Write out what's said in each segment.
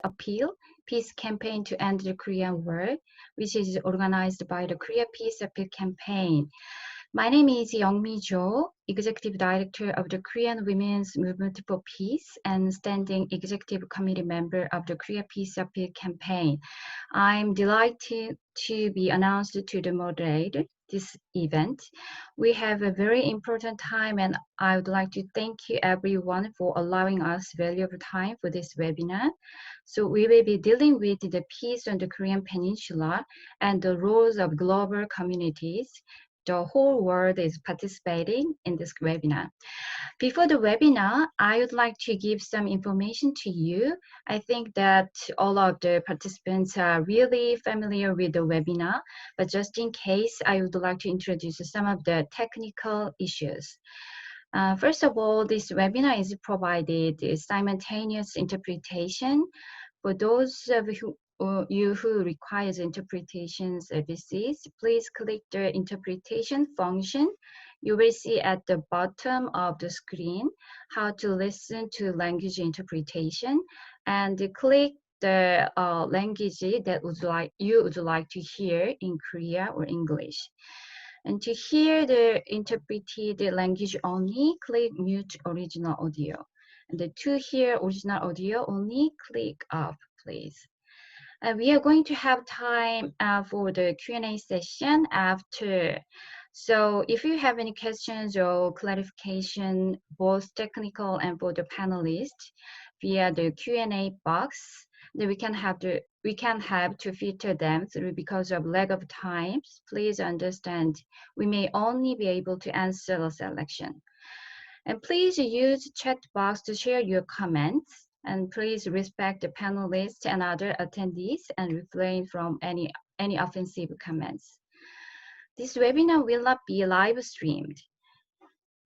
Appeal Peace Campaign to End the Korean War, which is organized by the Korea Peace Appeal Campaign. My name is Youngmi, Executive Director of the Korean Women's Movement for Peace and Standing Executive Committee member of the Korea Peace Appeal Campaign. I'm delighted to be announced to the moderator this event. We have a very important time, and I would like to thank you everyone for allowing us valuable time for this webinar. So we will be dealing with the peace on the Korean Peninsula and the roles of global communities. The whole world is participating in this webinar. Before the webinar, I would like to give some information to you. I think that all of the participants are really familiar with the webinar, but just in case, I would like to introduce some of the technical issues. First of all, this webinar is provided simultaneous interpretation. For those of you who requires interpretation services, please click the interpretation function. You will see at the bottom of the screen how to listen to language interpretation, and click the language that you would like to hear in Korea or English. And to hear the interpreted language only, click mute original audio. And to hear original audio only, click off, please. We are going to have time for the Q&A session after. So if you have any questions or clarification, both technical and for the panelists, via the Q&A box, then we can have to filter them through because of lack of time. Please understand, we may only be able to answer a selection. And please use chat box to share your comments. And please respect the panelists and other attendees and refrain from any offensive comments. This webinar will not be live streamed.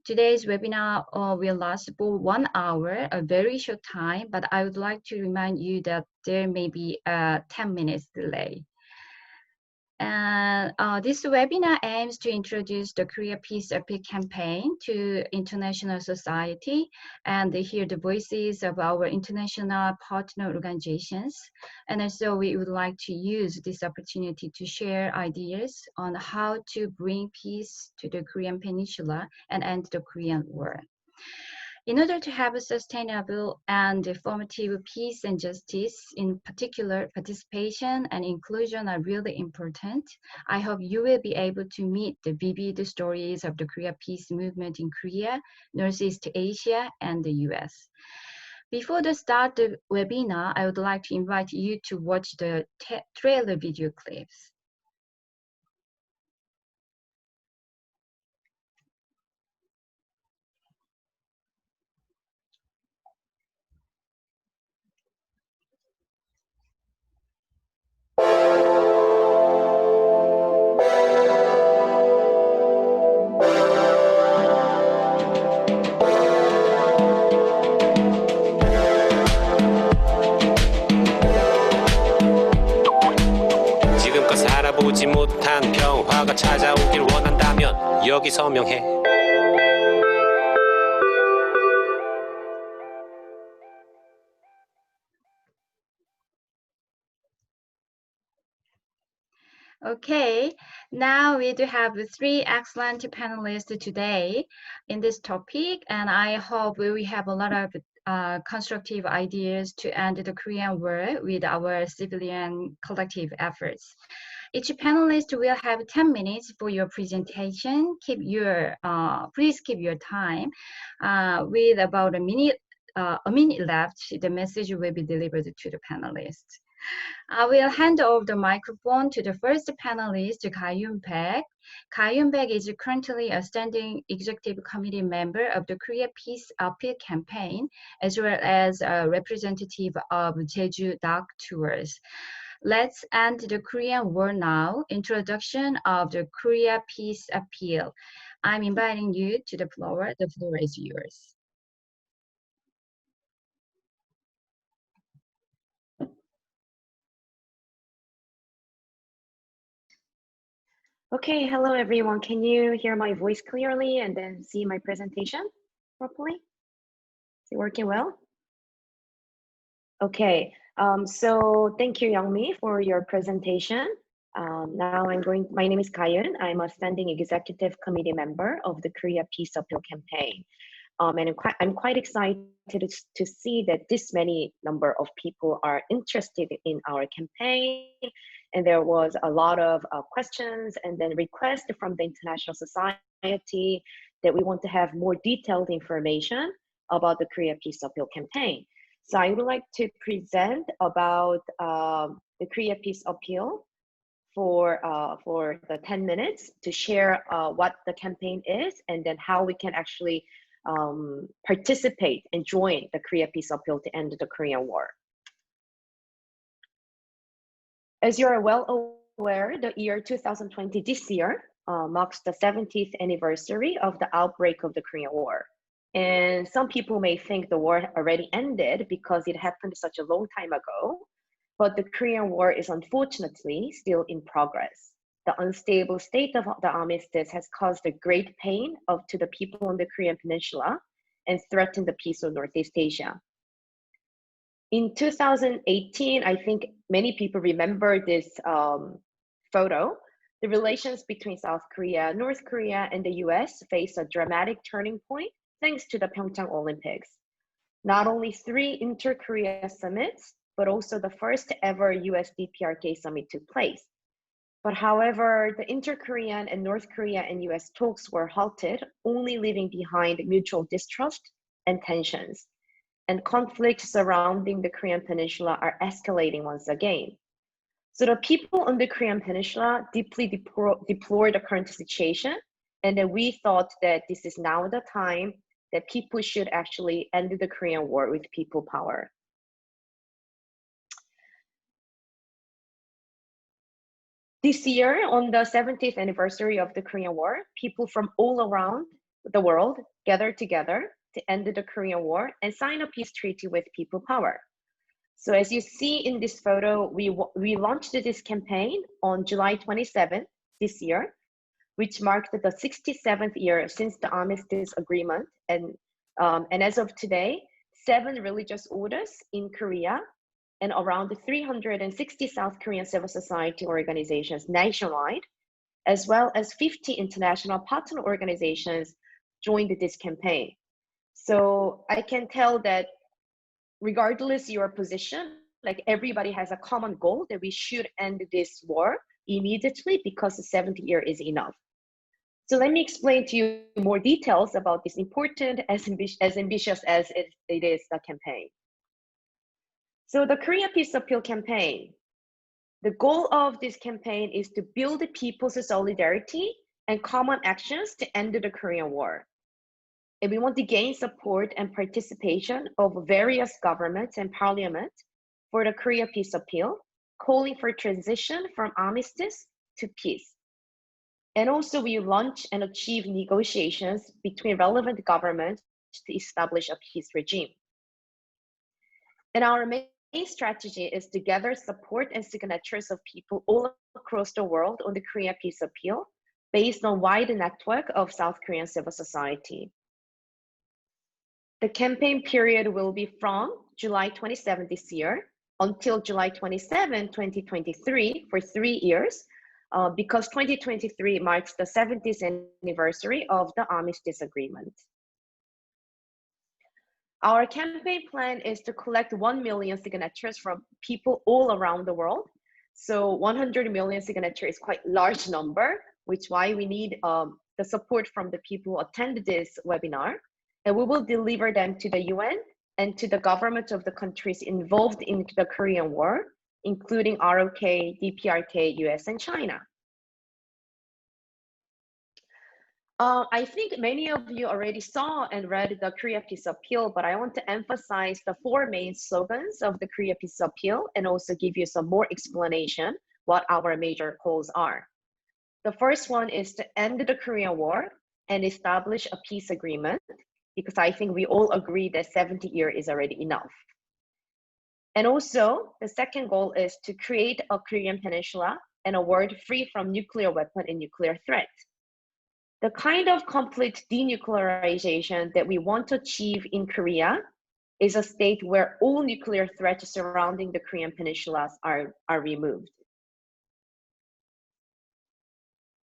Today's webinar will last for 1 hour, a very short time, but I would like to remind you that there may be a 10 minutes delay. And this webinar aims to introduce the Korea Peace Appeal Campaign to international society and hear the voices of our international partner organizations. And also we would like to use this opportunity to share ideas on how to bring peace to the Korean Peninsula and end the Korean War. In order to have a sustainable and formative peace and justice, in particular, participation and inclusion are really important. I hope you will be able to meet the vivid stories of the Korea peace movement in Korea, Northeast Asia, and the US. Before the start of the webinar, I would like to invite you to watch the trailer video clips. 보지 못한 평화가 찾아오길 원한다면 여기 서명해. Okay, now we do have 3 excellent panelists today in this topic, and I hope we have a lot of constructive ideas to end the Korean War with our civilian collective efforts. Each panelist will have 10 minutes for your presentation. Please keep your time. With about a minute left, the message will be delivered to the panelists. I will hand over the microphone to the first panelist, Gayoon Baek. Gayoon Baek is currently a standing executive committee member of the Korea Peace Appeal Campaign, as well as a representative of Jeju Dock Tours. Let's end the Korean War now. Introduction of the Korea Peace Appeal. I'm inviting you to the floor. The floor is yours. Okay, hello everyone. Can you hear my voice clearly and then see my presentation properly? Is it working well? Okay, So thank you, Youngmi, for your presentation. My name is Gayoon. I'm a standing executive committee member of the Korea Peace Appeal campaign. And I'm quite excited to see that this many number of people are interested in our campaign. And there was a lot of questions and then requests from the international society that we want to have more detailed information about the Korea Peace Appeal campaign. So I would like to present about the Korea Peace Appeal for the 10 minutes to share what the campaign is and then how we can actually participate and join the Korea Peace Appeal to end the Korean War. As you are well aware, the year 2020 this year marks the 70th anniversary of the outbreak of the Korean War. And some people may think the war already ended because it happened such a long time ago, but the Korean War is unfortunately still in progress. The unstable state of the armistice has caused a great pain to the people on the Korean Peninsula and threatened the peace of Northeast Asia. In 2018, I think many people remember this photo. The relations between South Korea, North Korea, and the US faced a dramatic turning point thanks to the Pyeongchang Olympics. Not only 3 inter-Korea summits, but also the first ever US DPRK summit took place. But however, the inter-Korean and North Korea and US talks were halted, only leaving behind mutual distrust and tensions. And conflicts surrounding the Korean Peninsula are escalating once again. So the people on the Korean Peninsula deeply deplore the current situation, and then we thought that this is now the time that people should actually end the Korean War with people power. This year, on the 70th anniversary of the Korean War, people from all around the world gathered together to end the Korean War and sign a peace treaty with people power. So as you see in this photo, we launched this campaign on July 27th this year, which marked the 67th year since the armistice agreement. And as of today, 7 religious orders in Korea and around 360 South Korean civil society organizations nationwide, as well as 50 international partner organizations joined this campaign. So I can tell that regardless your position, like everybody has a common goal that we should end this war immediately because the 70 year is enough. So let me explain to you more details about this important, as ambitious as it is, the campaign. So the Korea Peace Appeal campaign, the goal of this campaign is to build people's solidarity and common actions to end the Korean War. And we want to gain support and participation of various governments and parliament for the Korea Peace Appeal, calling for transition from armistice to peace. And also we launch and achieve negotiations between relevant governments to establish a peace regime. And our main strategy is to gather support and signatures of people all across the world on the Korea Peace Appeal based on wide network of South Korean civil society. The campaign period will be from July 27 this year until July 27, 2023 for 3 years, because 2023 marks the 70th anniversary of the Armistice Agreement. Our campaign plan is to collect 1 million signatures from people all around the world. So 100 million signatures is quite a large number, which is why we need the support from the people who attend this webinar. And we will deliver them to the UN and to the government of the countries involved in the Korean War, including ROK, DPRK, US, and China. I think many of you already saw and read the Korea Peace Appeal, but I want to emphasize the 4 main slogans of the Korea Peace Appeal and also give you some more explanation what our major goals are. The first one is to end the Korean War and establish a peace agreement, because I think we all agree that 70 years is already enough. And also, the second goal is to create a Korean Peninsula and a world free from nuclear weapon and nuclear threat. The kind of complete denuclearization that we want to achieve in Korea is a state where all nuclear threats surrounding the Korean Peninsula are removed.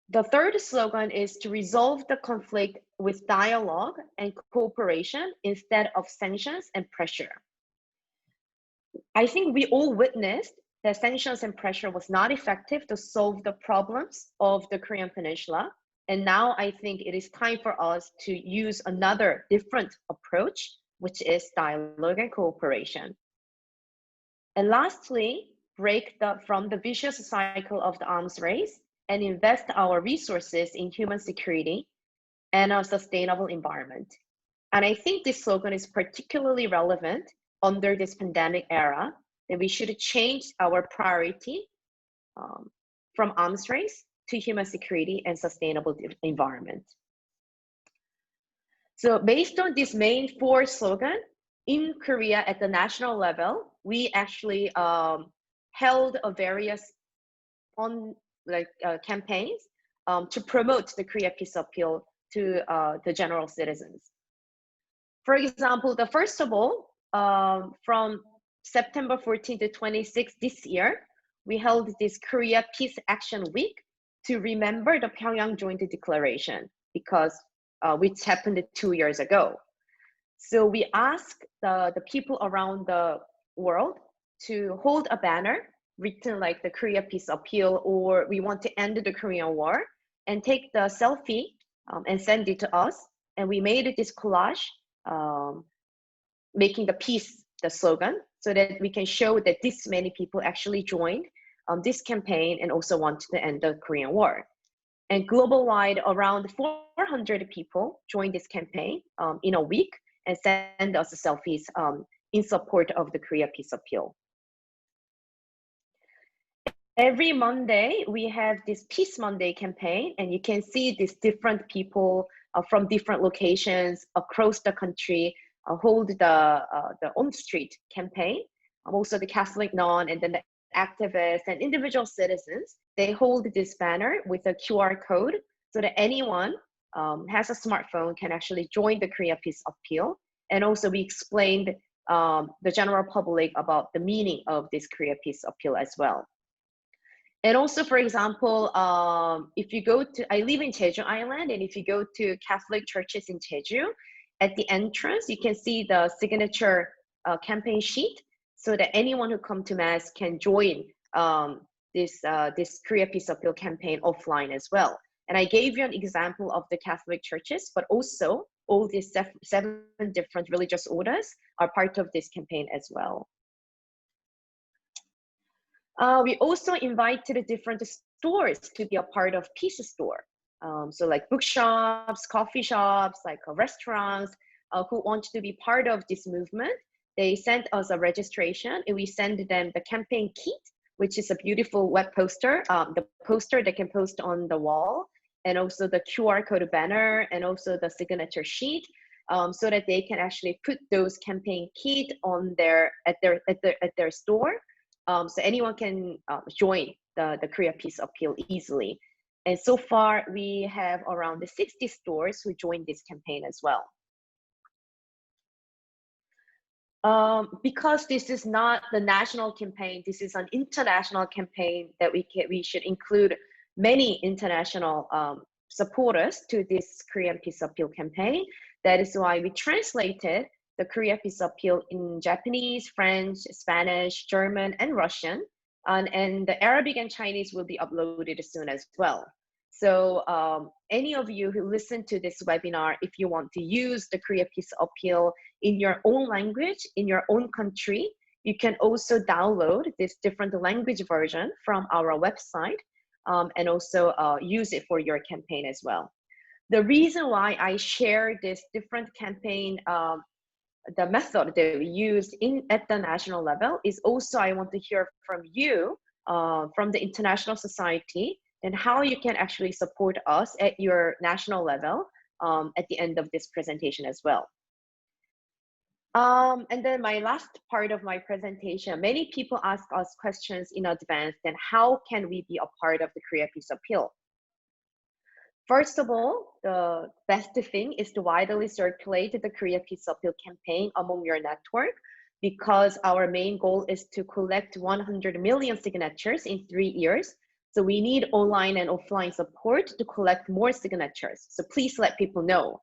The third slogan is to resolve the conflict with dialogue and cooperation instead of sanctions and pressure. I think we all witnessed that sanctions and pressure was not effective to solve the problems of the Korean Peninsula. And now I think it is time for us to use another different approach, which is dialogue and cooperation. And lastly, break from the vicious cycle of the arms race and invest our resources in human security and a sustainable environment. And I think this slogan is particularly relevant under this pandemic era, that we should change our priority from arms race to human security and sustainable environment. So based on this main four slogan, in Korea at the national level, we actually held a various campaigns to promote the Korea Peace Appeal to the general citizens. For example, the first of all, from September 14 to 26 this year, we held this Korea Peace Action Week to remember the Pyongyang Joint Declaration, because which happened 2 years ago. So we asked the people around the world to hold a banner written like the Korea Peace Appeal, or we want to end the Korean War, and take the selfie and send it to us. And we made this collage, making the peace the slogan, so that we can show that this many people actually joined this campaign and also wanted to end the Korean War. And global-wide, around 400 people joined this campaign in a week and send us selfies in support of the Korea Peace Appeal. Every Monday, we have this Peace Monday campaign, and you can see these different people from different locations across the country hold the On Street campaign. Also the Catholic nun, and then the activists and individual citizens, they hold this banner with a QR code so that anyone has a smartphone can actually join the Korea Peace Appeal. And also we explained the general public about the meaning of this Korea Peace Appeal as well. And also, for example, if you go to, I live in Jeju Island, and if you go to Catholic churches in Jeju, at the entrance, you can see the signature campaign sheet, so that anyone who come to Mass can join this Korea Peace Appeal campaign offline as well. And I gave you an example of the Catholic churches, but also all these seven different religious orders are part of this campaign as well. We also invited different stores to be a part of Peace Store. So like bookshops, coffee shops, like restaurants who want to be part of this movement. They sent us a registration, and we send them the campaign kit, which is a beautiful web poster, the poster they can post on the wall, and also the QR code banner, and also the signature sheet, so that they can actually put those campaign kit on at their store. So anyone can join the Korea Peace Appeal easily. And so far, we have around 60 stores who joined this campaign as well. Because this is not the national campaign, this is an international campaign that we should include many international supporters to this Korean Peace Appeal campaign. That is why we translated the Korea Peace Appeal in Japanese, French, Spanish, German, and Russian. And the Arabic and Chinese will be uploaded soon as well. So any of you who listen to this webinar, if you want to use the Korea Peace Appeal in your own language, in your own country, you can also download this different language version from our website and also use it for your campaign as well. The reason why I share this different campaign, the method that we use at the national level, is also I want to hear from you, from the international society, and how you can actually support us at your national level at the end of this presentation as well. And then my last part of my presentation, many people ask us questions in advance, then how can we be a part of the Korea Peace Appeal? First of all, the best thing is to widely circulate the Korea Peace Appeal campaign among your network, because our main goal is to collect 100 million signatures in 3 years. So we need online and offline support to collect more signatures. So please let people know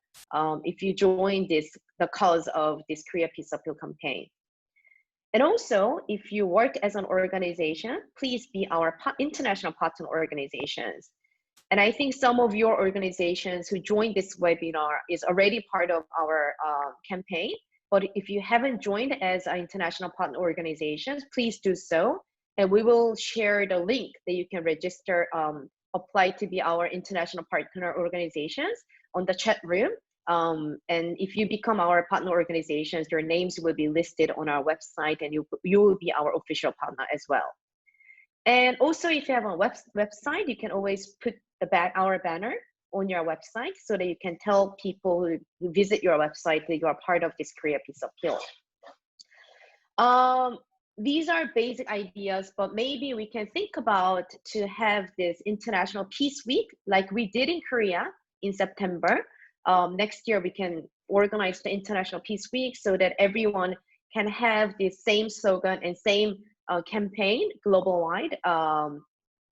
if you join the cause of this Korea Peace Appeal campaign. And also, if you work as an organization, please be our international partner organizations. And I think some of your organizations who joined this webinar is already part of our campaign. But if you haven't joined as an international partner organizations, please do so. And we will share the link that you can register, apply to be our international partner organizations on the chat room. And if you become our partner organizations, your names will be listed on our website, and you will be our official partner as well. And also, if you have a website, you can always put our banner on your website so that you can tell people who visit your website that you are part of this Korea Peace Appeal. These are basic ideas, but maybe we can think about to have this International Peace Week like we did in Korea in September. Next year, we can organize the International Peace Week so that everyone can have the same slogan and same campaign global-wide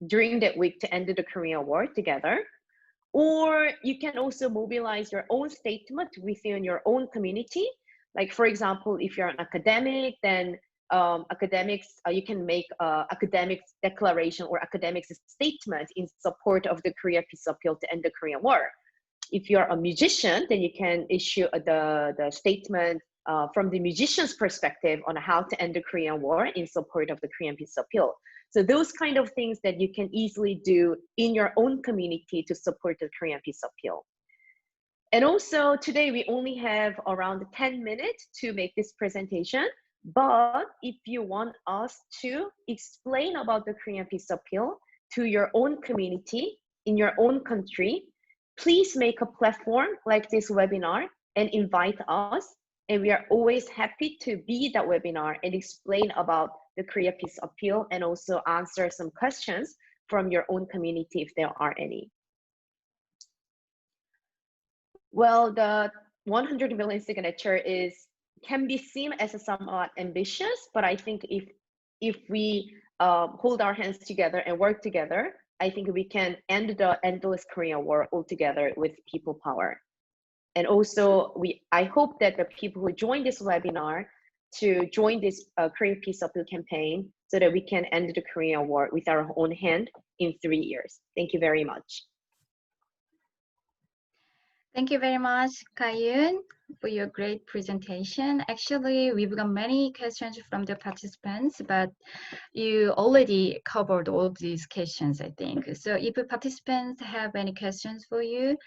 during that week to end the Korean War together. Or you can also mobilize your own statement within your own community. Like, for example, if you're an academic, then you can make academic declaration or academic statement in support of the Korea Peace Appeal to end the Korean War. If you're a musician, then you can issue the statement from the musician's perspective on how to end the Korean War in support of the Korean Peace Appeal. So those kind of things that you can easily do in your own community to support the Korean Peace Appeal. And also today we only have around 10 minutes to make this presentation. But if you want us to explain about the Korean Peace Appeal to your own community in your own country, please make a platform like this webinar and invite us. And we are always happy to be that webinar and explain about the Korea Peace Appeal and also answer some questions from your own community if there are any. Well, the 100 million signature can be seen as a somewhat ambitious, but I think if we hold our hands together and work together, I think we can end the endless Korean War altogether with people power. And also, I hope that the people who join this webinar to join this Korean Peace Appeal campaign so that we can end the Korean War with our own hand in 3 years. Thank you very much. Thank you very much, Gayoon, for your great presentation. Actually, we've got many questions from the participants, but you already covered all of these questions, I think. So if participants have any questions for you,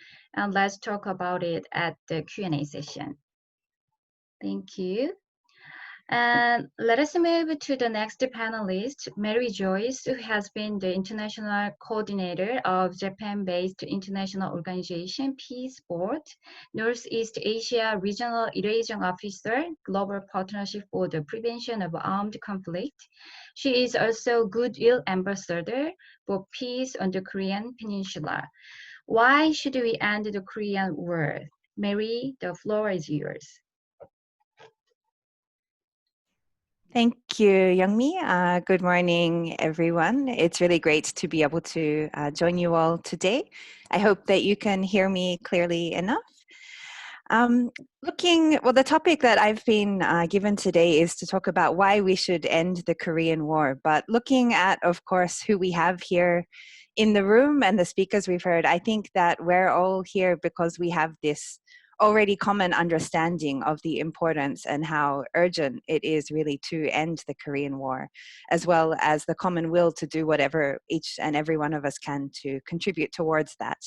let's talk about it at the Q&A session. Thank you. And let us move to the next panelist, Mary Joyce, who has been the international coordinator of Japan-based international organization Peace Board, Northeast Asia Regional Liaison Officer, Global Partnership for the Prevention of Armed Conflict. She is also Goodwill Ambassador for Peace on the Korean Peninsula. Why should we end the Korean War? Mary, the floor is yours. Thank you, Youngmi. Good morning, everyone. It's really great to be able to join you all today. I hope that you can hear me clearly enough. The topic that I've been given today is to talk about why we should end the Korean War. But looking at, of course, who we have here in the room and the speakers we've heard, I think that we're all here because we have this already common understanding of the importance and how urgent it is really to end the Korean War, as well as the common will to do whatever each and every one of us can to contribute towards that.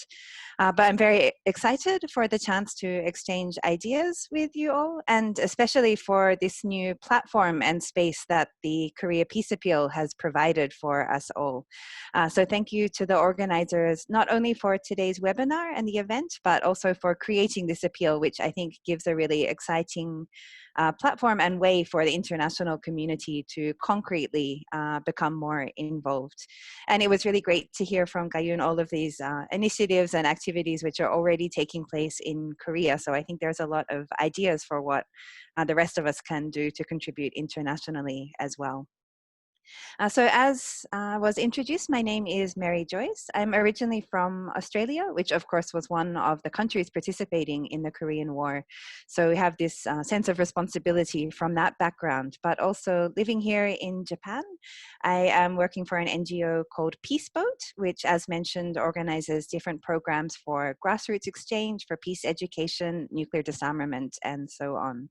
But I'm very excited for the chance to exchange ideas with you all, and especially for this new platform and space that the Korea Peace Appeal has provided for us all. So thank you to the organizers, not only for today's webinar and the event, but also for creating this Appeal, which I think gives a really exciting platform and way for the international community to concretely become more involved. And it was really great to hear from Gayoon all of these initiatives and activities which are already taking place in Korea. So I think there's a lot of ideas for what the rest of us can do to contribute internationally as well. So as was introduced, my name is Mary Joyce. I'm originally from Australia, which of course was one of the countries participating in the Korean War. So we have this sense of responsibility from that background, but also living here in Japan. I am working for an NGO called Peace Boat, which as mentioned organizes different programs for grassroots exchange, for peace education, nuclear disarmament, and so on.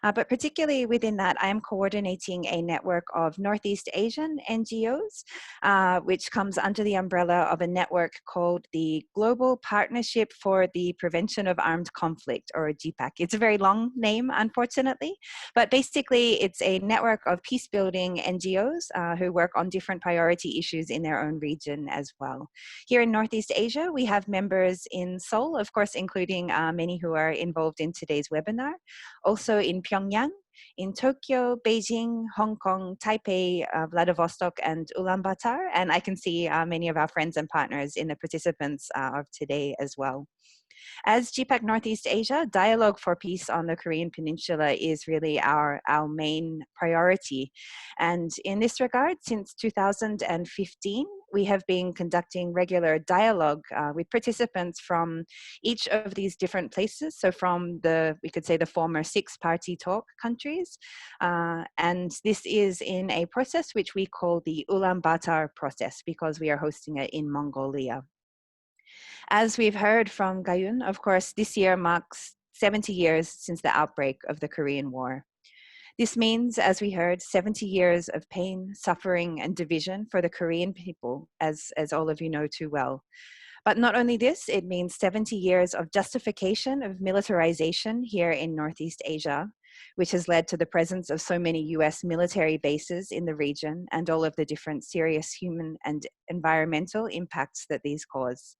But particularly within that, I'm coordinating a network of Northeast Asian NGOs, which comes under the umbrella of a network called the Global Partnership for the Prevention of Armed Conflict, or GPAC. It's a very long name, unfortunately, but basically it's a network of peace-building NGOs who work on different priority issues in their own region as well. Here in Northeast Asia, we have members in Seoul, of course, including many who are involved in today's webinar. Also in Pyongyang, in Tokyo, Beijing, Hong Kong, Taipei, Vladivostok, and Ulaanbaatar. And I can see many of our friends and partners in the participants of today as well. As GPAC Northeast Asia, dialogue for peace on the Korean Peninsula is really our main priority. And in this regard, since 2015, we have been conducting regular dialogue with participants from each of these different places. So from we could say the former 6 party talk countries. And this is in a process which we call the Ulaanbaatar process because we are hosting it in Mongolia. As we've heard from Gayoon, of course, this year marks 70 years since the outbreak of the Korean War. This means, as we heard, 70 years of pain, suffering, and division for the Korean people, as all of you know too well. But not only this, it means 70 years of justification of militarization here in Northeast Asia, which has led to the presence of so many US military bases in the region and all of the different serious human and environmental impacts that these cause.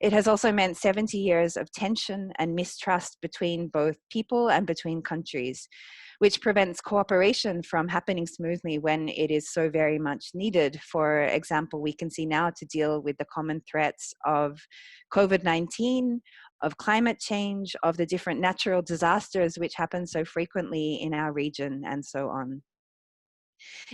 It has also meant 70 years of tension and mistrust between both people and between countries, which prevents cooperation from happening smoothly when it is so very much needed. For example, we can see now to deal with the common threats of COVID-19, of climate change, of the different natural disasters which happen so frequently in our region, and so on.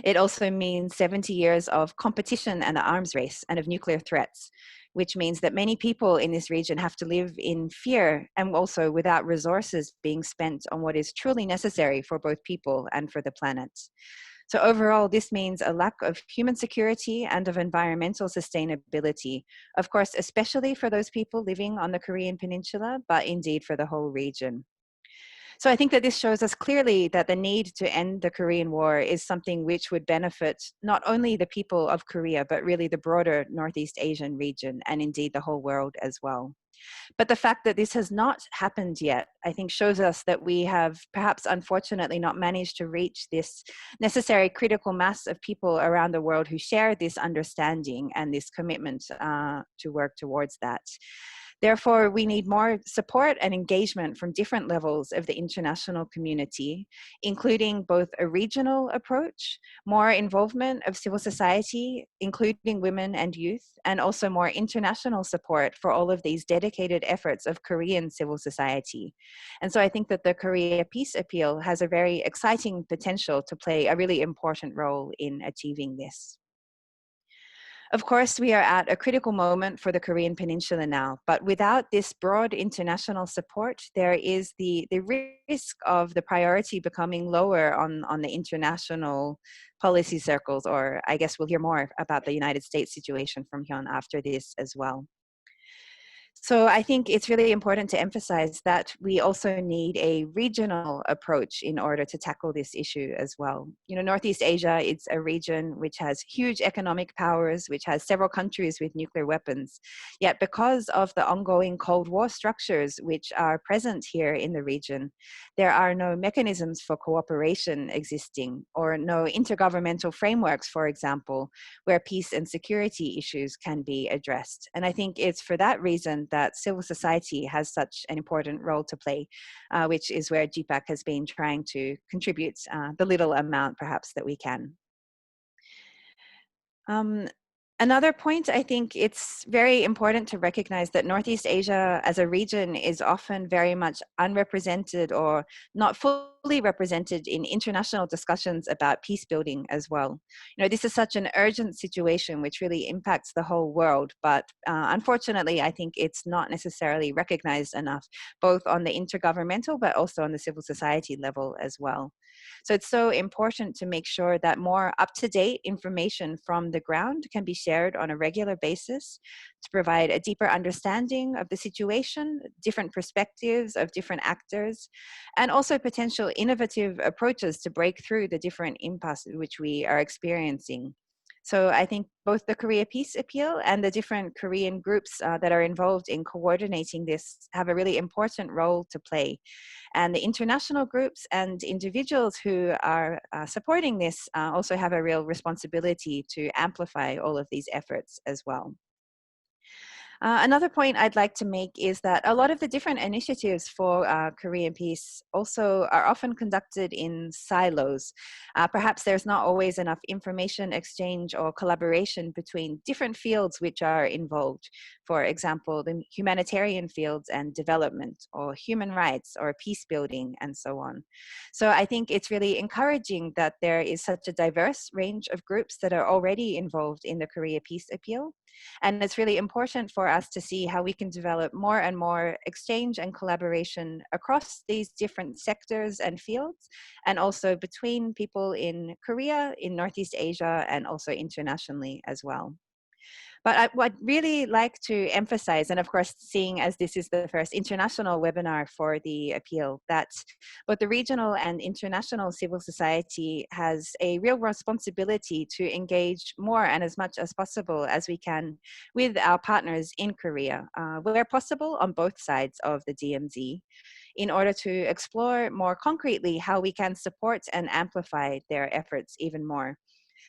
It also means 70 years of competition and the arms race and of nuclear threats, which means that many people in this region have to live in fear and also without resources being spent on what is truly necessary for both people and for the planet. So overall, this means a lack of human security and of environmental sustainability, of course, especially for those people living on the Korean Peninsula, but indeed for the whole region. So I think that this shows us clearly that the need to end the Korean War is something which would benefit not only the people of Korea, but really the broader Northeast Asian region and indeed the whole world as well. But the fact that this has not happened yet, I think shows us that we have perhaps unfortunately not managed to reach this necessary critical mass of people around the world who share this understanding and this commitment to work towards that. Therefore, we need more support and engagement from different levels of the international community, including both a regional approach, more involvement of civil society, including women and youth, and also more international support for all of these dedicated efforts of Korean civil society. And so I think that the Korea Peace Appeal has a very exciting potential to play a really important role in achieving this. Of course, we are at a critical moment for the Korean Peninsula now, but without this broad international support, there is the risk of the priority becoming lower on the international policy circles, or I guess we'll hear more about the United States situation from Hyun after this as well. So I think it's really important to emphasize that we also need a regional approach in order to tackle this issue as well. You know, Northeast Asia, it's a region which has huge economic powers, which has several countries with nuclear weapons. Yet because of the ongoing Cold War structures which are present here in the region, there are no mechanisms for cooperation existing or no intergovernmental frameworks, for example, where peace and security issues can be addressed. And I think it's for that reason that civil society has such an important role to play, which is where GPAC has been trying to contribute the little amount perhaps that we can. Another point, I think it's very important to recognize that Northeast Asia as a region is often very much unrepresented or not fully represented in international discussions about peace building as well. You know, this is such an urgent situation which really impacts the whole world, but unfortunately, I think it's not necessarily recognized enough, both on the intergovernmental but also on the civil society level as well. So it's so important to make sure that more up-to-date information from the ground can be shared on a regular basis to provide a deeper understanding of the situation, different perspectives of different actors, and also potential innovative approaches to break through the different impasses which we are experiencing. So I think both the Korea Peace Appeal and the different Korean groups that are involved in coordinating this have a really important role to play. And the international groups and individuals who are supporting this also have a real responsibility to amplify all of these efforts as well. Another point I'd like to make is that a lot of the different initiatives for Korean peace also are often conducted in silos. Perhaps there's not always enough information exchange or collaboration between different fields which are involved. For example, the humanitarian fields and development, or human rights, or peace building, and so on. So I think it's really encouraging that there is such a diverse range of groups that are already involved in the Korea Peace Appeal. And it's really important for us to see how we can develop more and more exchange and collaboration across these different sectors and fields, and also between people in Korea, in Northeast Asia, and also internationally as well. But I would really like to emphasize, and of course, seeing as this is the first international webinar for the appeal, that both the regional and international civil society has a real responsibility to engage more and as much as possible as we can with our partners in Korea, where possible on both sides of the DMZ, in order to explore more concretely how we can support and amplify their efforts even more.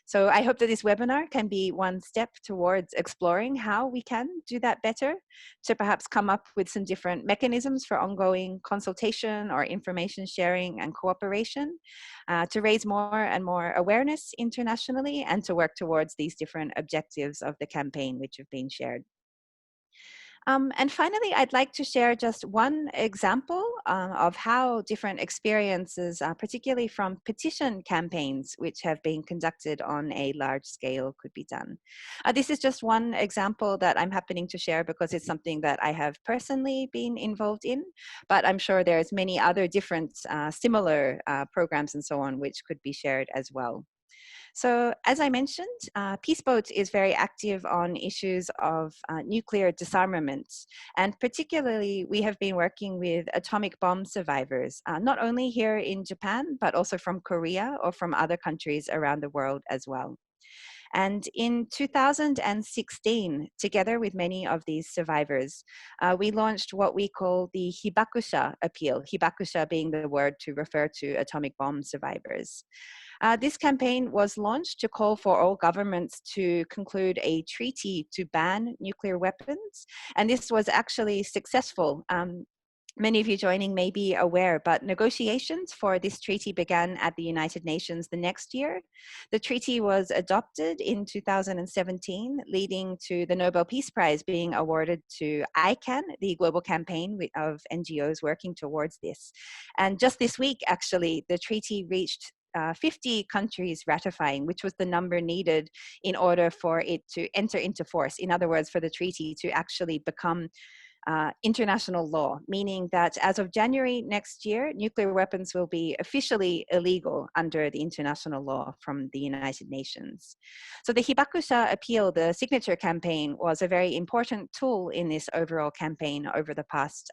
So I hope that this webinar can be one step towards exploring how we can do that better, to perhaps come up with some different mechanisms for ongoing consultation or information sharing and cooperation, to raise more and more awareness internationally, and to work towards these different objectives of the campaign which have been shared. And finally, I'd like to share just one example of how different experiences, particularly from petition campaigns, which have been conducted on a large scale, could be done. This is just one example that I'm happening to share because it's something that I have personally been involved in, but I'm sure there's many other different similar programs and so on which could be shared as well. So as I mentioned, Peaceboat is very active on issues of nuclear disarmament. And particularly, we have been working with atomic bomb survivors, not only here in Japan, but also from Korea or from other countries around the world as well. And in 2016, together with many of these survivors, we launched what we call the Hibakusha appeal, Hibakusha being the word to refer to atomic bomb survivors. This campaign was launched to call for all governments to conclude a treaty to ban nuclear weapons. And this was actually successful. Many of you joining may be aware, but negotiations for this treaty began at the United Nations the next year. The treaty was adopted in 2017, leading to the Nobel Peace Prize being awarded to ICANN, the global campaign of NGOs working towards this. And just this week, actually, the treaty reached 50 countries ratifying, which was the number needed in order for it to enter into force. In other words, for the treaty to actually become international law, meaning that as of January next year, nuclear weapons will be officially illegal under the international law from the United Nations. So the Hibakusha appeal, the signature campaign, was a very important tool in this overall campaign over the past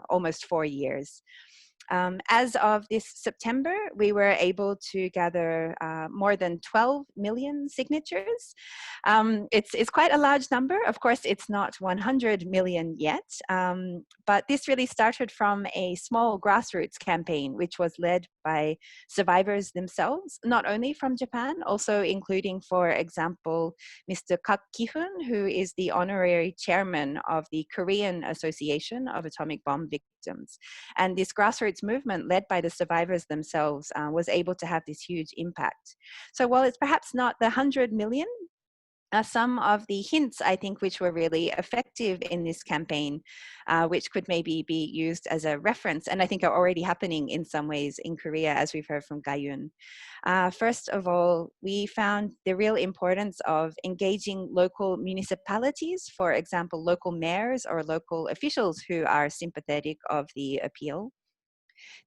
almost 4 years. As of this September, we were able to gather more than 12 million signatures. It's quite a large number. Of course, it's not 100 million yet, but this really started from a small grassroots campaign, which was led by survivors themselves, not only from Japan, also including, for example, Mr. Kak Ki-hoon, who is the honorary chairman of the Korean Association of Atomic Bomb Victims. And this grassroots movement led by the survivors themselves was able to have this huge impact. So while it's perhaps not the 100 million, some of the hints, I think, which were really effective in this campaign, which could maybe be used as a reference, and I think are already happening in some ways in Korea, as we've heard from Gayoon. First of all, we found the real importance of engaging local municipalities, for example, local mayors or local officials who are sympathetic of the appeal.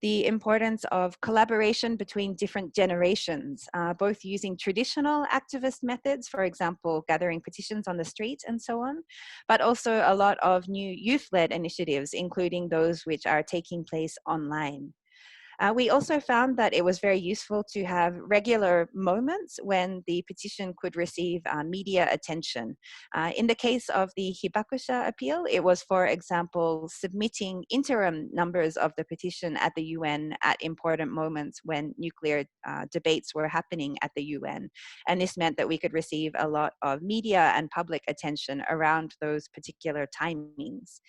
The importance of collaboration between different generations, both using traditional activist methods, for example, gathering petitions on the street and so on, but also a lot of new youth-led initiatives, including those which are taking place online. We also found that it was very useful to have regular moments when the petition could receive media attention. In the case of the Hibakusha appeal, it was, for example, submitting interim numbers of the petition at the UN at important moments when nuclear debates were happening at the UN. And this meant that we could receive a lot of media and public attention around those particular timings.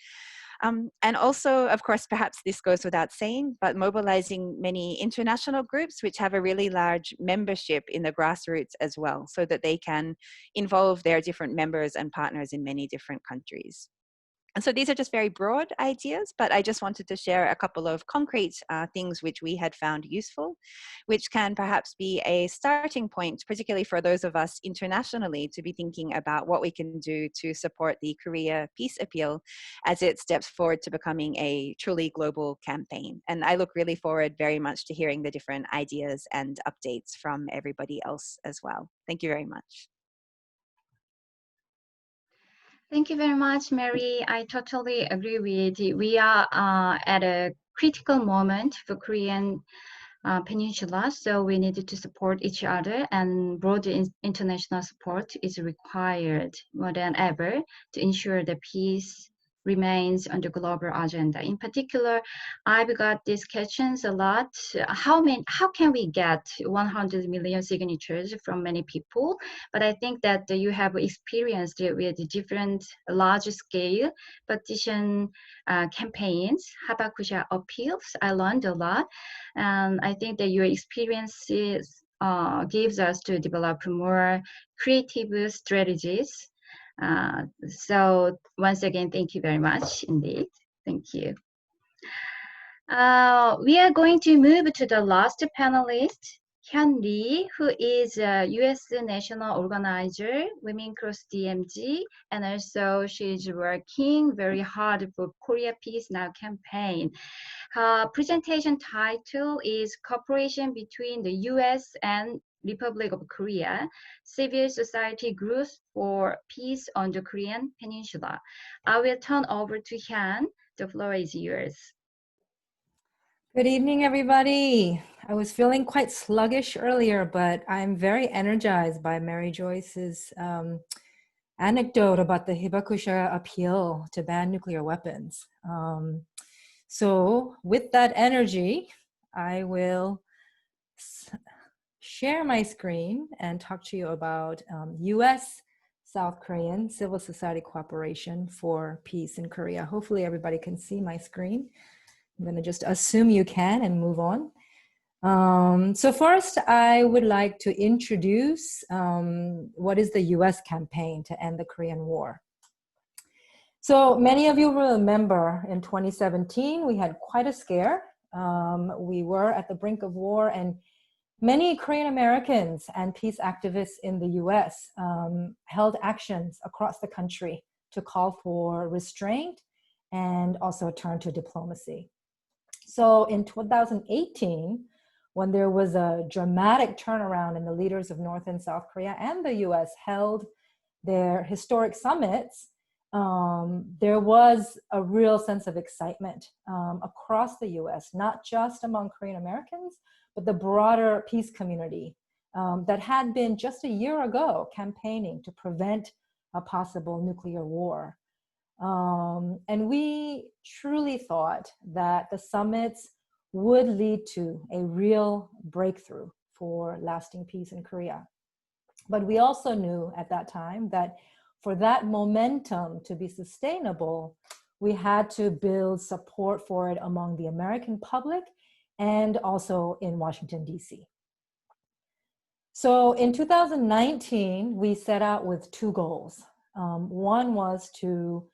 And also, of course, perhaps this goes without saying, but mobilizing many international groups which have a really large membership in the grassroots as well, so that they can involve their different members and partners in many different countries. And so these are just very broad ideas, but I just wanted to share a couple of concrete things which we had found useful, which can perhaps be a starting point, particularly for those of us internationally, to be thinking about what we can do to support the Korea Peace Appeal as it steps forward to becoming a truly global campaign. And I look really forward very much to hearing the different ideas and updates from everybody else as well. Thank you very much. Thank you very much, Mary. I totally agree with you. We are at a critical moment for Korean Peninsula, so we need to support each other, and broader international support is required more than ever to ensure that peace remains on the global agenda. In particular, I've got these questions a lot. How can we get 100 million signatures from many people? But I think that you have experienced it with different large-scale petition campaigns, Habakusha appeals. I learned a lot, and I think that your experiences gives us to develop more creative strategies. So once again, thank you very much indeed. Thank you. We are going to move to the last panelist, Hyun Lee, who is a U.S. national organizer, Women Cross DMZ, and also she's working very hard for Korea Peace Now campaign. Her presentation title is Cooperation Between the U.S. and Republic of Korea, Civil Society Groups for Peace on the Korean Peninsula. I will turn over to Hyun. The floor is yours. Good evening, everybody. I was feeling quite sluggish earlier, but I'm very energized by Mary Joyce's anecdote about the Hibakusha appeal to ban nuclear weapons. So with that energy, I will share my screen and talk to you about U.S. South Korean civil society cooperation for peace in Korea. Hopefully everybody can see my screen. I'm going to just assume you can and move on. So first, I would like to introduce what is the U.S. campaign to end the Korean War. So many of you will remember in 2017, we had quite a scare. We were at the brink of war, and many Korean Americans and peace activists in the US held actions across the country to call for restraint and also a turn to diplomacy. So in 2018, when there was a dramatic turnaround and the leaders of North and South Korea and the US held their historic summits, there was a real sense of excitement across the US, not just among Korean Americans, but the broader peace community that had been just a year ago campaigning to prevent a possible nuclear war. And we truly thought that the summits would lead to a real breakthrough for lasting peace in Korea. But we also knew at that time that for that momentum to be sustainable, we had to build support for it among the American public and also in Washington, D.C. So in 2019, we set out with two goals. One was to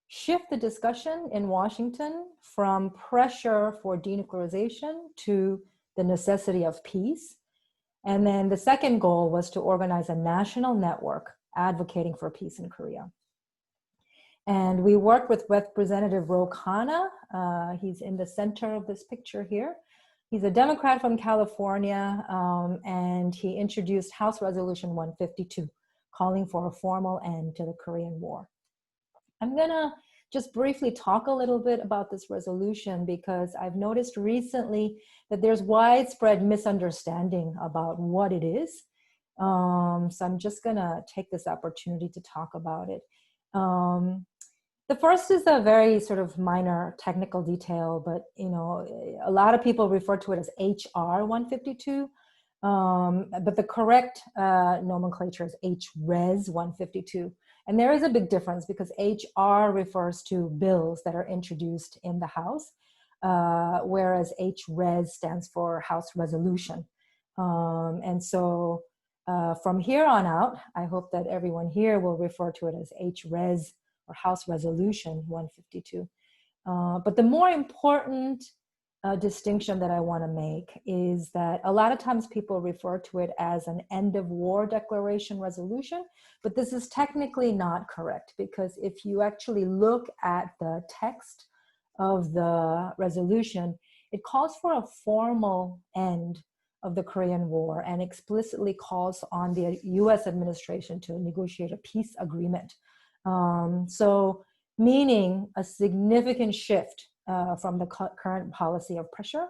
shift the discussion in Washington from pressure for denuclearization to the necessity of peace. And then the second goal was to organize a national network advocating for peace in Korea. And we worked with Representative Ro Khanna. He's in the center of this picture here. He's a Democrat from California, and he introduced House Resolution 152, calling for a formal end to the Korean War. I'm gonna just briefly talk a little bit about this resolution because I've noticed recently that there's widespread misunderstanding about what it is. So I'm just gonna take this opportunity to talk about it. The first is a very sort of minor technical detail, but you know, a lot of people refer to it as HR 152, but the correct nomenclature is HRES 152. And there is a big difference because HR refers to bills that are introduced in the House, whereas HRES stands for House Resolution. And so from here on out, I hope that everyone here will refer to it as HRES or House Resolution 152. But the more important distinction that I want to make is that a lot of times people refer to it as an end of war declaration resolution, but this is technically not correct because if you actually look at the text of the resolution, it calls for a formal end of the Korean War and explicitly calls on the US administration to negotiate a peace agreement. So meaning a significant shift from the current policy of pressure.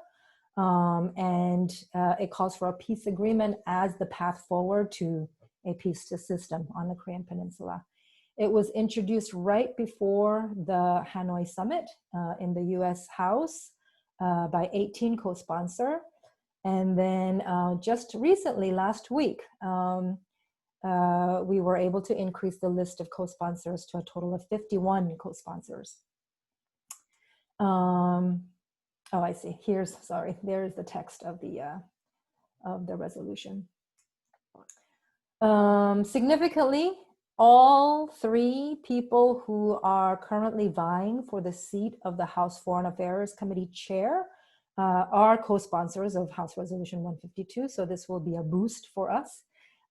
And it calls for a peace agreement as the path forward to a peace system on the Korean Peninsula. It was introduced right before the Hanoi summit in the US House by 18 co-sponsors. And then just recently, last week, we were able to increase the list of co-sponsors to a total of 51 co-sponsors. Oh, I see. There's the text of the resolution. Significantly, all three people who are currently vying for the seat of the House Foreign Affairs Committee chair are co-sponsors of House Resolution 152. So this will be a boost for us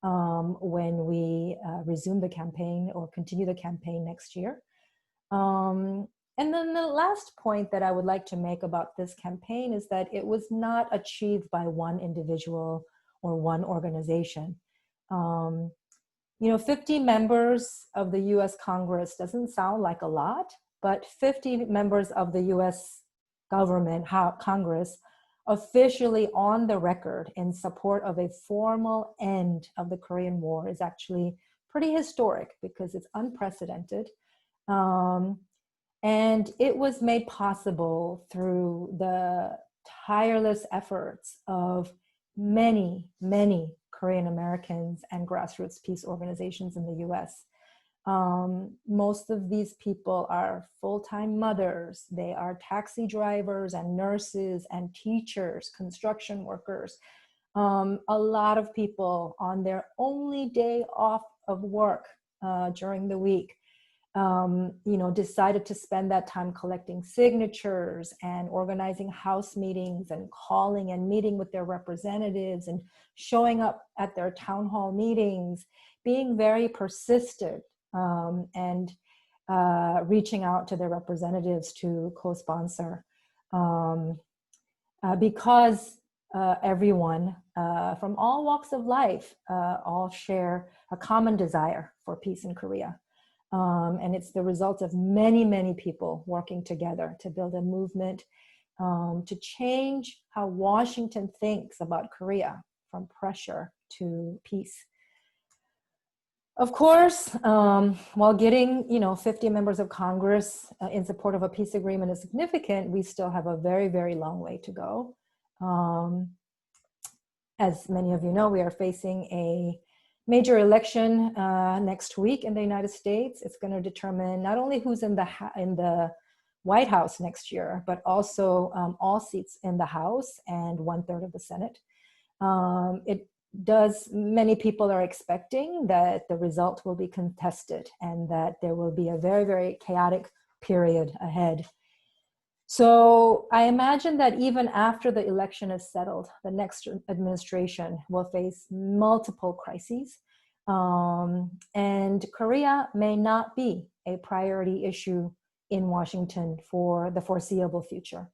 when we resume the campaign or continue the campaign next year. And then the last point that I would like to make about this campaign is that it was not achieved by one individual or one organization. 50 members of the US Congress doesn't sound like a lot, but 50 members of the US government, Congress, officially on the record in support of a formal end of the Korean War is actually pretty historic because it's unprecedented. And it was made possible through the tireless efforts of many, many Korean Americans and grassroots peace organizations in the US. Most of these people are full-time mothers. They are taxi drivers and nurses and teachers, construction workers. A lot of people on their only day off of work during the week decided to spend that time collecting signatures and organizing house meetings and calling and meeting with their representatives and showing up at their town hall meetings, being very persistent and reaching out to their representatives to co-sponsor because everyone from all walks of life all share a common desire for peace in Korea. And it's the result of many, many people working together to build a movement to change how Washington thinks about Korea, from pressure to peace. Of course, while getting 50 members of Congress in support of a peace agreement is significant, we still have a very, very long way to go. As many of you know, we are facing a major election next week in the United States. It's going to determine not only who's in the White House next year, but also all seats in the House and 1/3 of the Senate. Many people are expecting that the result will be contested and that there will be a very, very chaotic period ahead. So I imagine that even after the election is settled, the next administration will face multiple crises. And Korea may not be a priority issue in Washington for the foreseeable future.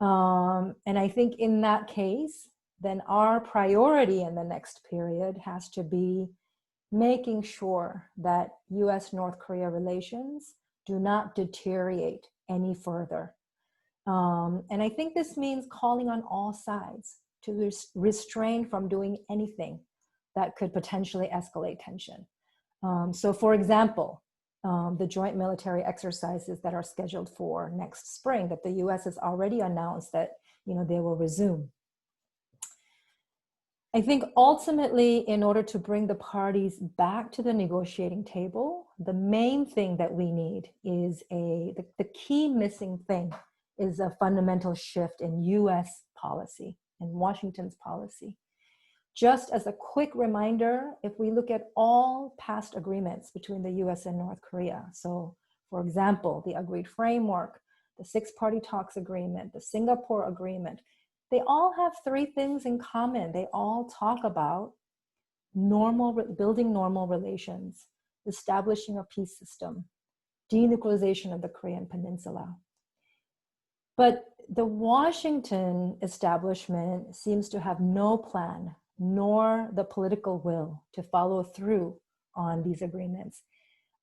And I think in that case, then our priority in the next period has to be making sure that US-North Korea relations do not deteriorate any further. And I think this means calling on all sides to restrain from doing anything that could potentially escalate tension. So for example, the joint military exercises that are scheduled for next spring, that the US has already announced that they will resume. I think ultimately, in order to bring the parties back to the negotiating table, the main thing that we need is the key missing thing is a fundamental shift in US policy and Washington's policy. Just as a quick reminder, if we look at all past agreements between the US and North Korea, so for example, the agreed framework, the six-party talks agreement, the Singapore agreement, they all have three things in common. They all talk about building normal relations, establishing a peace system, denuclearization of the Korean Peninsula. But the Washington establishment seems to have no plan, nor the political will to follow through on these agreements.